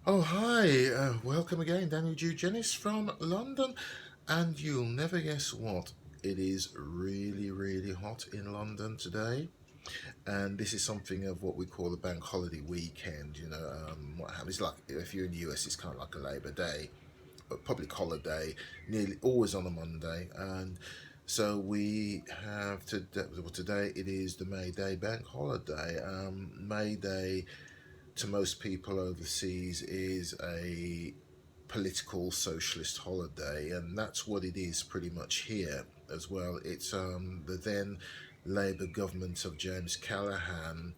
Oh, hi. Welcome again, Daniel Gennis from London. And you'll never guess what? It is really, really hot in London today. And this is something of what we call the bank holiday weekend. What happens, like if you're in the US, it's kind of like a Labor Day, a public holiday, nearly always on a Monday. And so we have today it is the May Day bank holiday. May Day to most people overseas is a political socialist holiday, and that's what it is pretty much here as well. It's the then Labour government of James Callaghan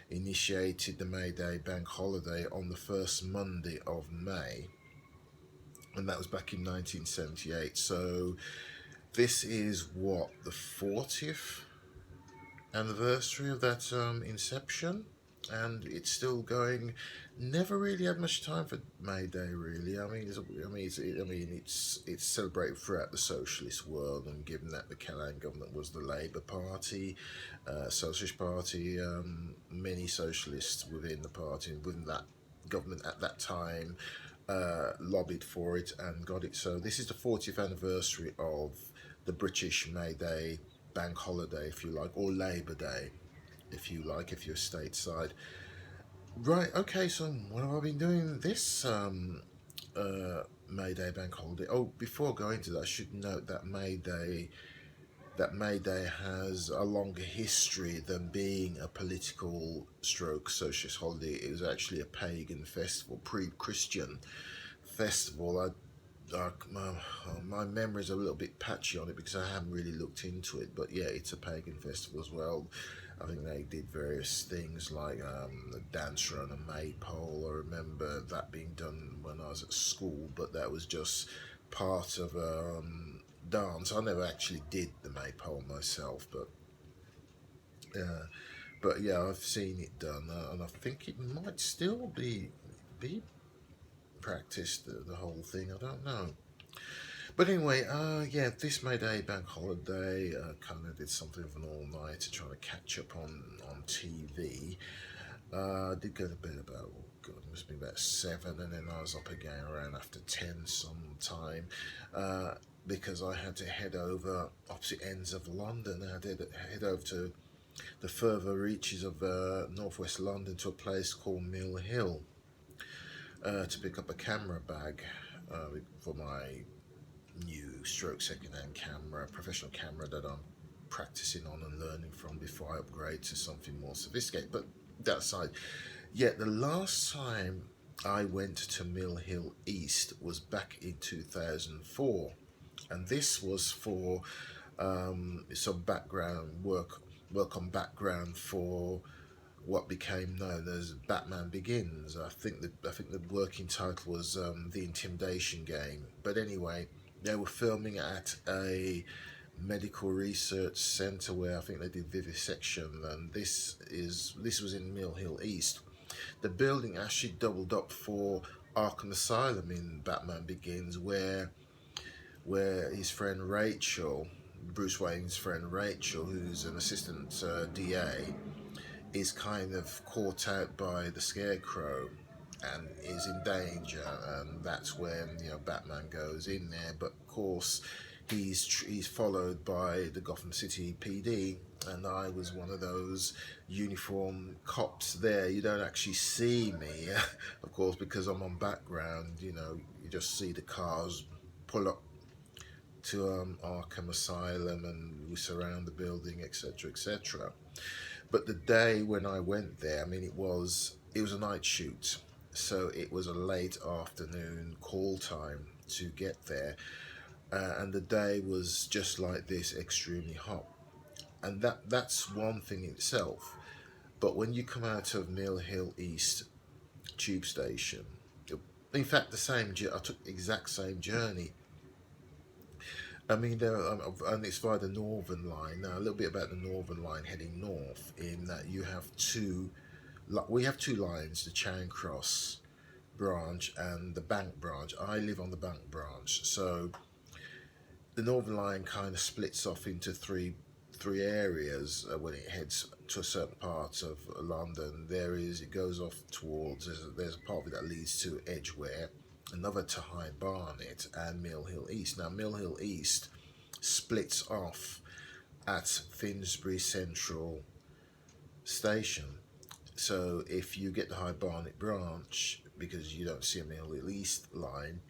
initiated the May Day bank holiday on the first Monday of May, and that was back in 1978. So this is what, the 40th anniversary of that inception, and it's still going. Never really had much time for May Day, really. It's celebrated throughout the socialist world, and given that the Callaghan government was the Labour Party, Socialist Party, many socialists within the party and within that government at that time lobbied for it and got it. So this is the 40th anniversary of the British May Day bank holiday, if you like, or Labour Day, if you like, if you're stateside. Right. Okay. So what have I been doing this May Day bank holiday? Oh, before going to that, I should note that May Day has a longer history than being a political stroke socialist holiday. It was actually a pagan festival, pre-Christian festival. My memories are a little bit patchy on it because I haven't really looked into it. But yeah, it's a pagan festival as well. I think they did various things like the dancer on a maypole. I remember that being done when I was at school, but that was just part of dance. I never actually did the maypole myself, uh, but yeah, I've seen it done, and I think it might still be practiced the whole thing. I don't know. But anyway, yeah, this May Day bank holiday, kind of did something of an all-night to try to catch up on TV. I did go to bed about, oh God, it must be about 7, and then I was up again around after 10 sometime, because I had to head over opposite ends of London. I did head over to the further reaches of northwest London to a place called Mill Hill to pick up a camera bag for my new stroke second-hand camera, professional camera that I'm practicing on and learning from before I upgrade to something more sophisticated. But that aside, yeah, the last time I went to Mill Hill East was back in 2004, and this was for some background work on background for what became known as Batman Begins. I think the working title was The Intimidation Game. But anyway, they were filming at a medical research centre where I think they did vivisection, and this was in Mill Hill East. The building actually doubled up for Arkham Asylum in Batman Begins, where his friend Rachel, Bruce Wayne's friend Rachel, who's an assistant DA, is kind of caught out by the Scarecrow and is in danger, and that's when Batman goes in there. But of course, he's followed by the Gotham City PD, and I was one of those uniform cops there. You don't actually see me, of course, because I'm on background. You just see the cars pull up to Arkham Asylum, and we surround the building, etc., etc. But the day when I went there, I mean, it was a night shoot, so it was a late afternoon call time to get there, and the day was just like this, extremely hot, and that's one thing in itself. But when you come out of Mill Hill East tube station, in fact, I took the exact same journey. I mean, and it's via the Northern Line. Now, a little bit about the Northern Line heading north, in that we have two lines: the Charing Cross branch and the Bank branch. I live on the Bank branch, so the Northern Line kind of splits off into three areas when it heads to a certain part of London. It goes off towards, there's a part of it that leads to Edgware, another to High Barnet, and Mill Hill East. Now, Mill Hill East splits off at Finsbury Central Station. So if you get the High Barnet branch, because you don't see a Mill Hill East line,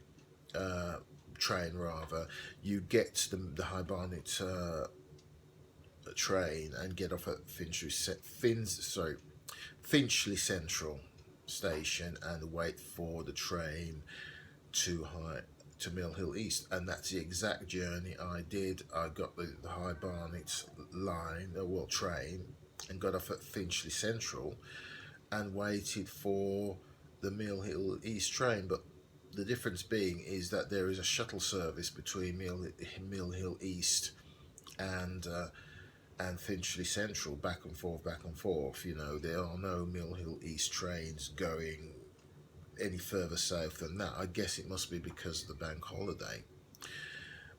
uh, train rather, you get the High Barnet train and get off at Finchley Central Station and wait for the train to Mill Hill East, and that's the exact journey I did. I got the High Barnet line, well, train, and got off at Finchley Central and waited for the Mill Hill East train. But the difference being is that there is a shuttle service between Mill Hill East and Finchley Central, back and forth, back and forth. You know, there are no Mill Hill East trains going any further south than that. I guess it must be because of the bank holiday.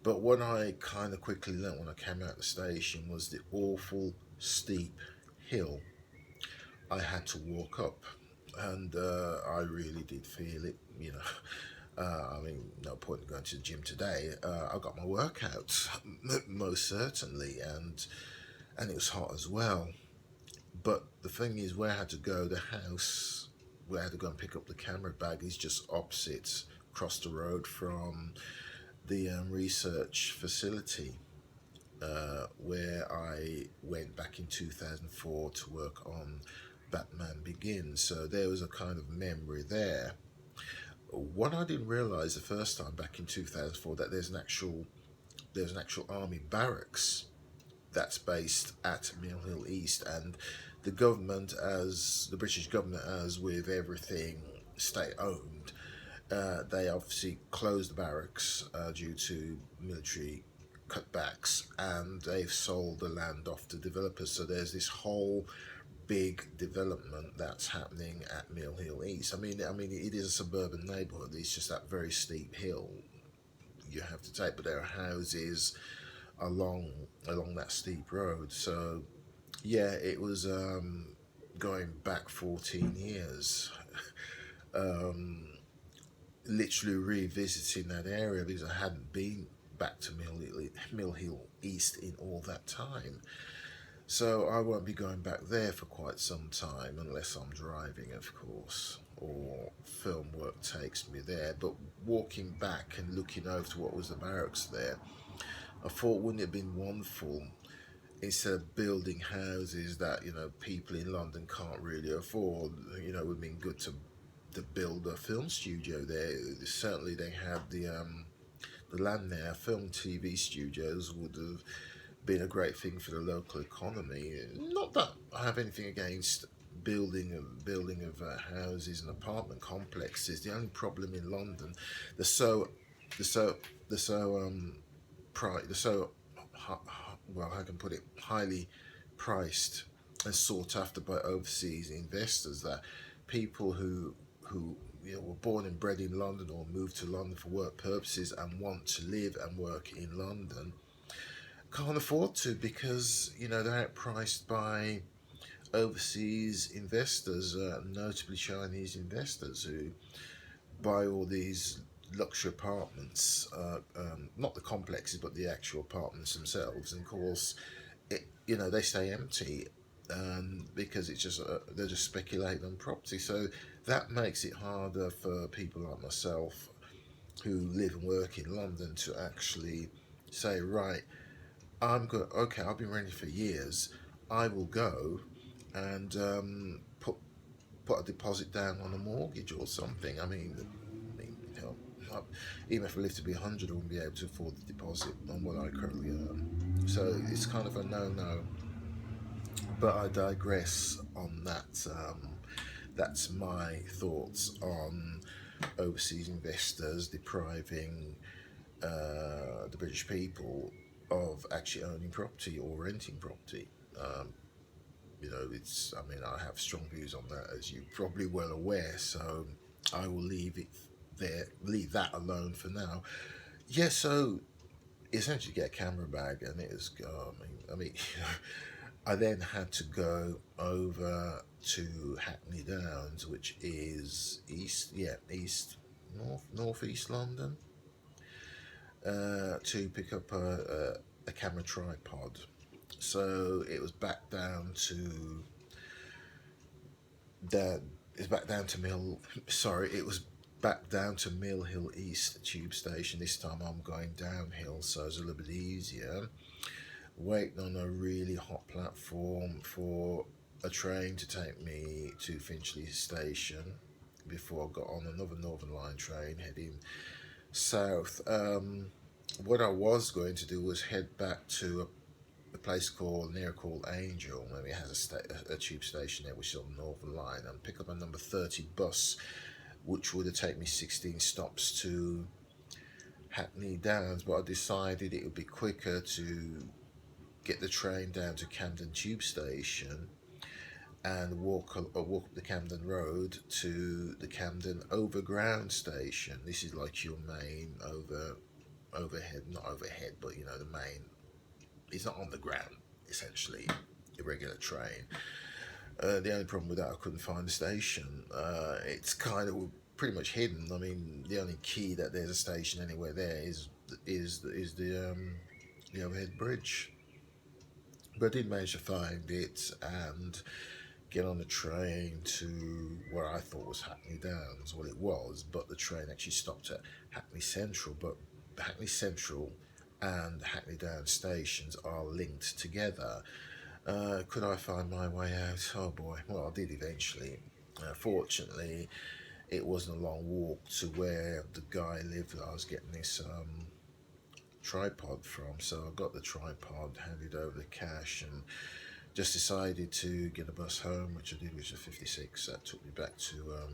But what I kind of quickly learnt when I came out of the station was the awful steep hill I had to walk up, and I really did feel it. You know, I mean, no point in going to the gym today. I got my workout most certainly, and it was hot as well. But the thing is, where I had to go, the house where I had to go and pick up the camera bag is just opposite, across the road from the research facility where I went back in 2004 to work on Batman Begins. So there was a kind of memory there. What I didn't realise the first time back in 2004, that there's an actual army barracks that's based at Mill Hill East, and the British government, as with everything state owned, they obviously closed the barracks due to military cutbacks, and they've sold the land off to developers. So there's this whole big development that's happening at Mill Hill East. I mean, it is a suburban neighbourhood. It's just that very steep hill you have to take, but there are houses along that steep road. So yeah, it was going back 14 years, literally revisiting that area because I hadn't been back to Mill Hill East in all that time. So I won't be going back there for quite some time, unless I'm driving, of course, or film work takes me there. But walking back and looking over to what was the barracks there, I thought, wouldn't it have been wonderful, instead of building houses that, you know, people in London can't really afford, you know, it would have been good to build a film studio there. Certainly they had the land there. Film TV studios would have been a great thing for the local economy. Not that I have anything against building of houses and apartment complexes. The only problem in London, they're so they're so they're so they're so well, how can I put it, highly priced and sought after by overseas investors, that people who you know, were born and bred in London or moved to London for work purposes and want to live and work in London can't afford to, because, you know, they're outpriced by overseas investors, notably Chinese investors, who buy all these luxury apartments, not the complexes but the actual apartments themselves, and of course you know, they stay empty, because it's just they're just speculating on property. So that makes it harder for people like myself who live and work in London to actually say, right, I'm good. Okay, I've been renting for years. I will go and put a deposit down on a mortgage or something. I mean, you know, even if I live to be 100, I wouldn't be able to afford the deposit on what I currently earn. So it's kind of a no-no. But I digress on that. That's my thoughts on overseas investors depriving the British people of actually owning property or renting property. You know, it's, I mean, I have strong views on that, as you're probably well aware, so I will leave it there, leave that alone for now. Yeah, so essentially get a camera bag, and it was. I mean, I then had to go over to Hackney Downs, which is northeast London, to pick up a camera tripod. So it was back down to that. It's back down to Mill. Sorry, it was back down to Mill Hill East tube station. This time I'm going downhill, so it's a little bit easier. Waiting on a really hot platform for a train to take me to Finchley Station before I got on another Northern Line train heading south. What I was going to do was head back to a place called Angel, where it has a tube station there, which is on the Northern Line, and pick up a number 30 bus, which would have taken me 16 stops to Hackney Downs. But I decided it would be quicker to get the train down to Camden Tube Station and walk up the Camden Road to the Camden Overground Station. This is like your main overhead, not overhead, but you know, the main. It's not on the ground, essentially, a regular train. The only problem with that, I couldn't find the station. It's kind of pretty much hidden. I mean, the only key that there's a station anywhere there is the overhead bridge. But I did manage to find it and get on the train to where I thought was Hackney Downs. Well, it was, but the train actually stopped at Hackney Central. But Hackney Central and Hackney Downs stations are linked together. Could I find my way out? Oh boy, well, I did eventually. Fortunately, it wasn't a long walk to where the guy lived that I was getting this tripod from. So I got the tripod, handed over the cash, and just decided to get a bus home, which I did, which was 56. That took me back to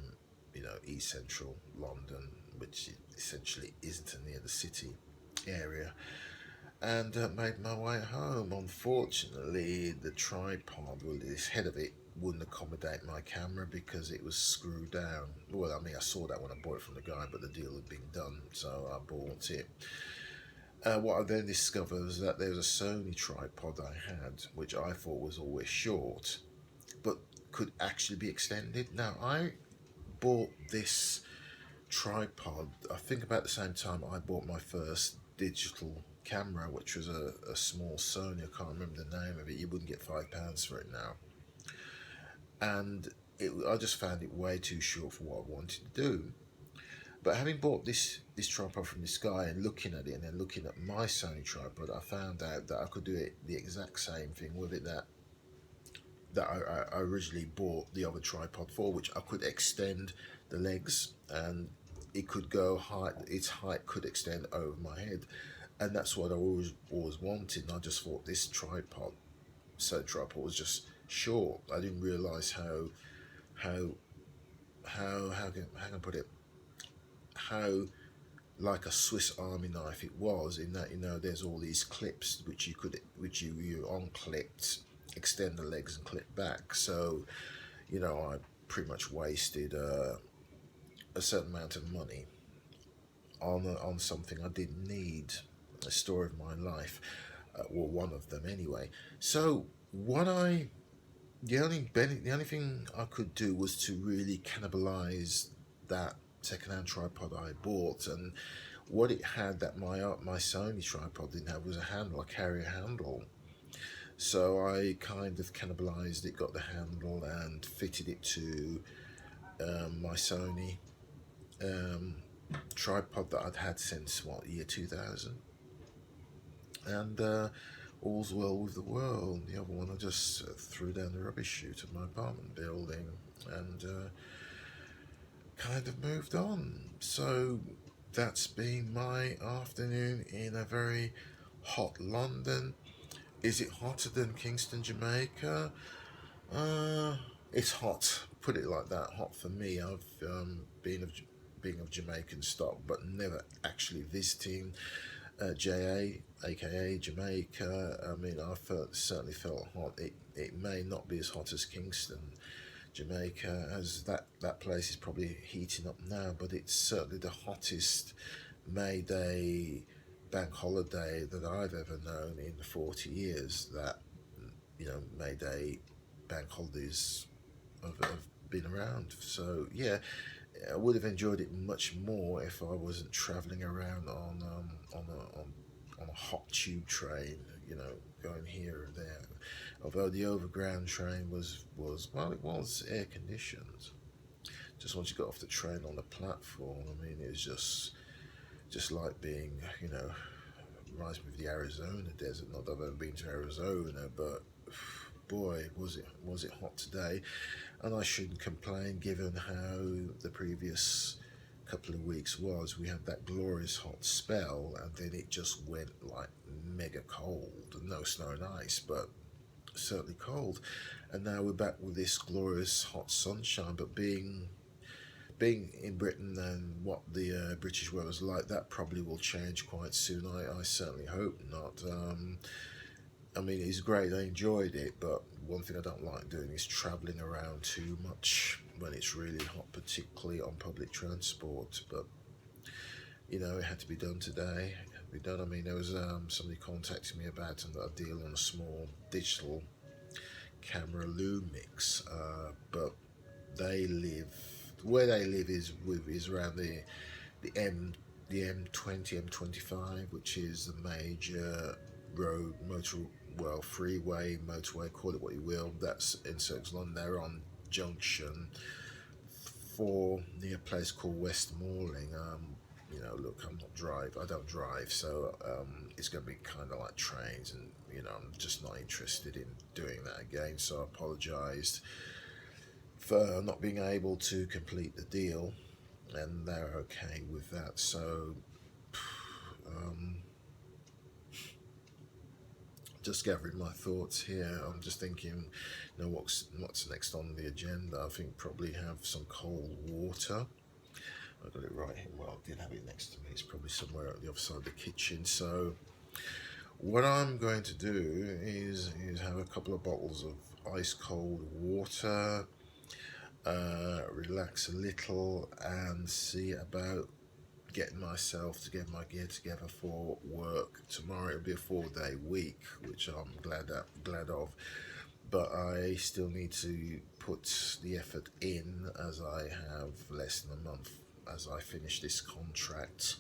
East Central London, which essentially isn't near the city area, and made my way home. Unfortunately, the tripod, well, this head of it wouldn't accommodate my camera because it was screwed down. Well, I mean, I saw that when I bought it from the guy, but the deal had been done, so I bought it. What I then discovered was that there was a Sony tripod I had, which I thought was always short, but could actually be extended. Now, I bought this tripod, I think about the same time I bought my first digital camera, which was a small Sony. I can't remember the name of it. You wouldn't get £5 for it now. And I just found it way too short for what I wanted to do. But having bought this tripod from this guy and looking at it and then looking at my Sony tripod, I found out that I could do the exact same thing with it that I originally bought the other tripod for, which I could extend the legs and it could go high. Its height could extend over my head, and that's what I always wanted. And I just thought this tripod was just short. I didn't realise how can I put it, how like a Swiss Army knife it was, in that there's all these clips which you unclipped, extend the legs and clip back. So I pretty much wasted a certain amount of money on something I didn't need. A story of my life, or one of them anyway. So the only thing I could do was to really cannibalize that second-hand tripod I bought, and what it had that my Sony tripod didn't have was a carrier handle. So I kind of cannibalized it, got the handle, and fitted it to my Sony tripod that I'd had since year 2000, and all's well with the world. The other one I just threw down the rubbish chute of my apartment building and kind of moved on. So that's been my afternoon in a very hot London. Is it hotter than Kingston, Jamaica? It's hot. Put it like that. Hot for me. I've being of Jamaican stock, but never actually visiting JA, aka Jamaica. I mean, certainly felt hot. It may not be as hot as Kingston, Jamaica, as that place is probably heating up now, but it's certainly the hottest May Day bank holiday that I've ever known in 40 years that, May Day bank holidays have been around. So, yeah, I would have enjoyed it much more if I wasn't travelling around on a hot tube train, going here and there. Although the overground train was well, it was air conditioned. Just once you got off the train on the platform, I mean, it was just like being, reminds me of the Arizona desert. Not that I've ever been to Arizona, but boy, was it hot today. And I shouldn't complain given how the previous couple of weeks was. We had that glorious hot spell, and then it just went like mega cold. No snow and ice, but certainly cold. And now we're back with this glorious hot sunshine. But being in Britain and what the British weather's like, that probably will change quite soon. I certainly hope not. I mean, it's great. I enjoyed it, but one thing I don't like doing is travelling around too much when it's really hot, particularly on public transport. But it had to be done today. It had to be done. I mean, there was somebody contacting me about a deal on a small digital camera Lumix, but they live where they live is around the M25, which is the major road freeway, motorway, call it what you will. That's in Central London. They're on junction 4 near a place called Westmoreland. Look, I don't drive, so it's going to be kind of like trains, and I'm just not interested in doing that again. So I apologised for not being able to complete the deal, and they're okay with that. So, um, just gathering my thoughts here. I'm just thinking, what's next on the agenda. I think probably have some cold water. I got it right here. Well, I did have it next to me. It's probably somewhere at the other side of the kitchen. So, what I'm going to do is have a couple of bottles of ice cold water, relax a little, and see about getting myself to get my gear together for work tomorrow. It'll be a 4-day week, which I'm glad of. But I still need to put the effort in, as I have less than a month as I finish this contract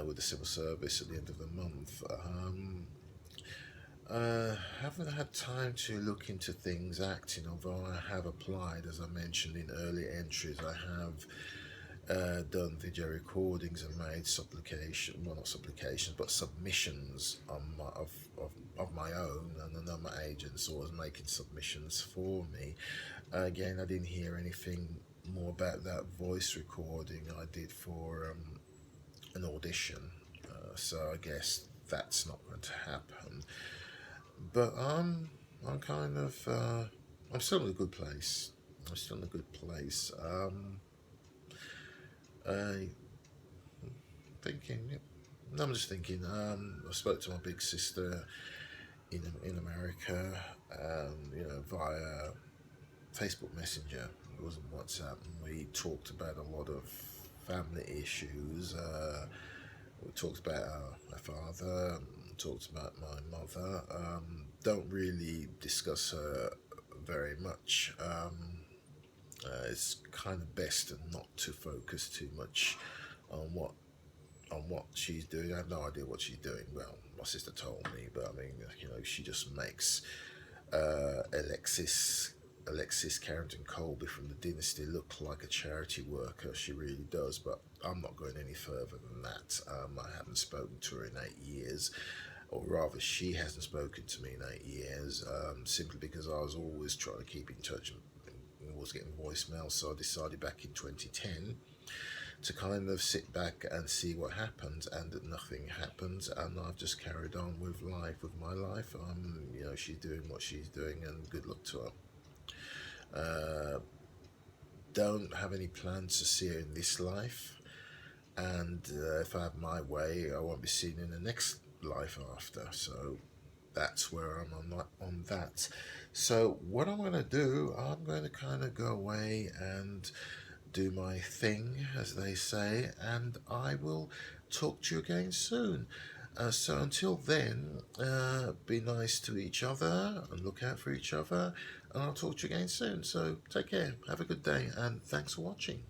with the civil service at the end of the month. Haven't had time to look into things acting, although I have applied, as I mentioned in earlier entries. I have done video recordings and made not supplications, but submissions of my own, and another agents was making submissions for me. Again, I didn't hear anything more about that voice recording I did for an audition, so I guess that's not going to happen. But I'm kind of I'm still in a good place. I'm still in a good place. I thinking. Yeah, no, I'm just thinking. I spoke to my big sister in America, via Facebook Messenger. It wasn't WhatsApp, and we talked about a lot of family issues. We talked about my father, talked about my mother. Don't really discuss her very much. It's kind of best not to focus too much on what she's doing. I have no idea what she's doing. Well, my sister told me, but I mean, she just makes Alexis Carrington Colby from the Dynasty look like a charity worker. She really does, but I'm not going any further than that. I haven't spoken to her in 8 years, or rather, she hasn't spoken to me in 8 years, simply because I was always trying to keep in touch and was getting voicemail. So I decided back in 2010 to kind of sit back and see what happens, and nothing happened, and I've just carried on with my life. She's doing what she's doing, and good luck to her. Don't have any plans to see her in this life, and if I have my way, I won't be seen in the next life after. So that's where I'm on that. So what I'm going to do, I'm going to kind of go away and do my thing, as they say, and I will talk to you again soon. So until then, be nice to each other and look out for each other, and I'll talk to you again soon. So take care, have a good day, and thanks for watching.